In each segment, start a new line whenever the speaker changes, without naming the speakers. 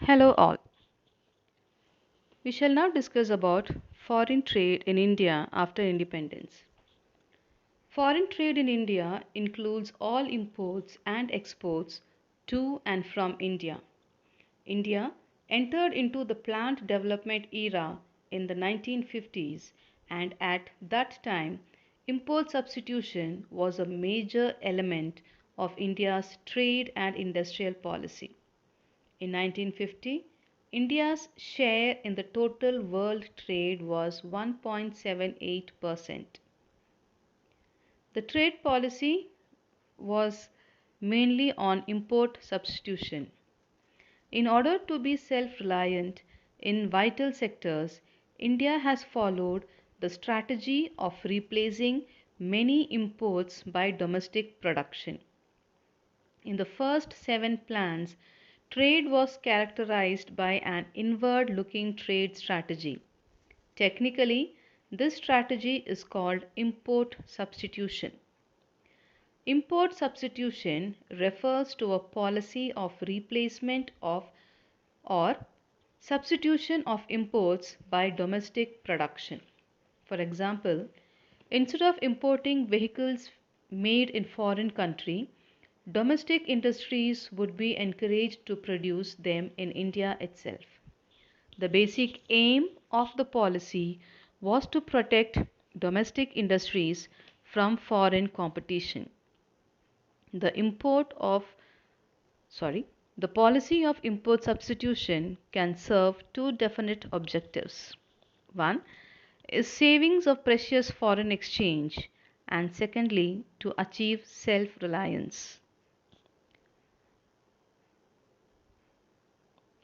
Hello all. We shall now discuss about foreign trade in India after independence. Foreign trade in India includes all imports and exports to and from India. India entered into the planned development era in the 1950s, and at that time import substitution was a major element of India's trade and industrial policy. In 1950, India's share in the total world trade was 1.78%. The trade policy was mainly on import substitution. In order to be self reliant in vital sectors, India has followed the strategy of replacing many imports by domestic production. In the first 7 plans, trade was characterized by an inward looking trade strategy. Technically, this strategy is called import substitution. Import substitution refers to a policy of replacement of or substitution of imports by domestic production. For example, instead of importing vehicles made in foreign country, domestic industries would be encouraged to produce them in India itself. The basic aim of the policy was to protect domestic industries from foreign competition. The import of sorry, the policy of import substitution can serve two definite objectives. One is savings of precious foreign exchange, and secondly, to achieve self reliance.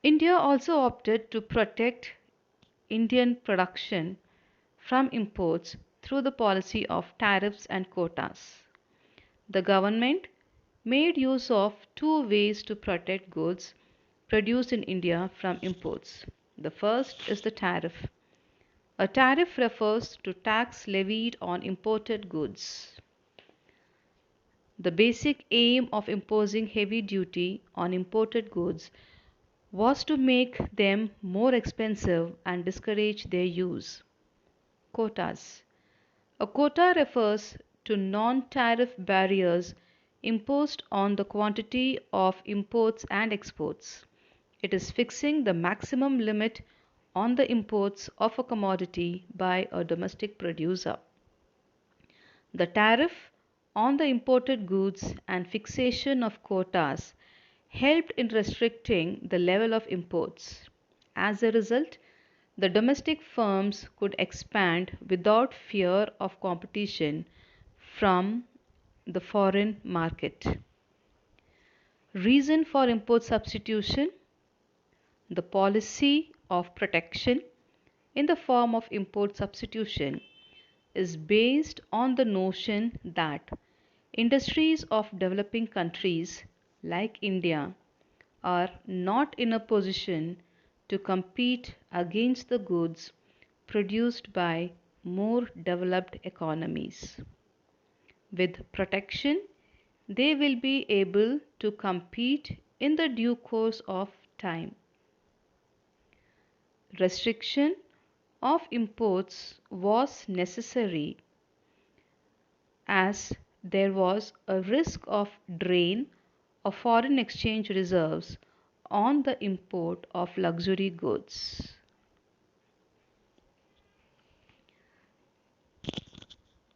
India also opted to protect Indian production from imports through the policy of tariffs and quotas. The government made use of two ways to protect goods produced in India from imports. The first is the tariff. A tariff refers to tax levied on imported goods. The basic aim of imposing heavy duty on imported goods was to make them more expensive and discourage their use. Quotas. A quota refers to non tariff barriers imposed on the quantity of imports and exports. It is fixing the maximum limit on the imports of a commodity by a domestic producer. The tariff on the imported goods and fixation of quotas helped in restricting the level of imports. As a result, the domestic firms could expand without fear of competition from the foreign market. Reason for import substitution: the policy of protection in the form of import substitution is based on the notion that industries of developing countries like India are not in a position to compete against the goods produced by more developed economies. With protection, they will be able to compete in the due course of time. Restriction of imports was necessary as there was a risk of drain of foreign exchange reserves on the import of luxury goods.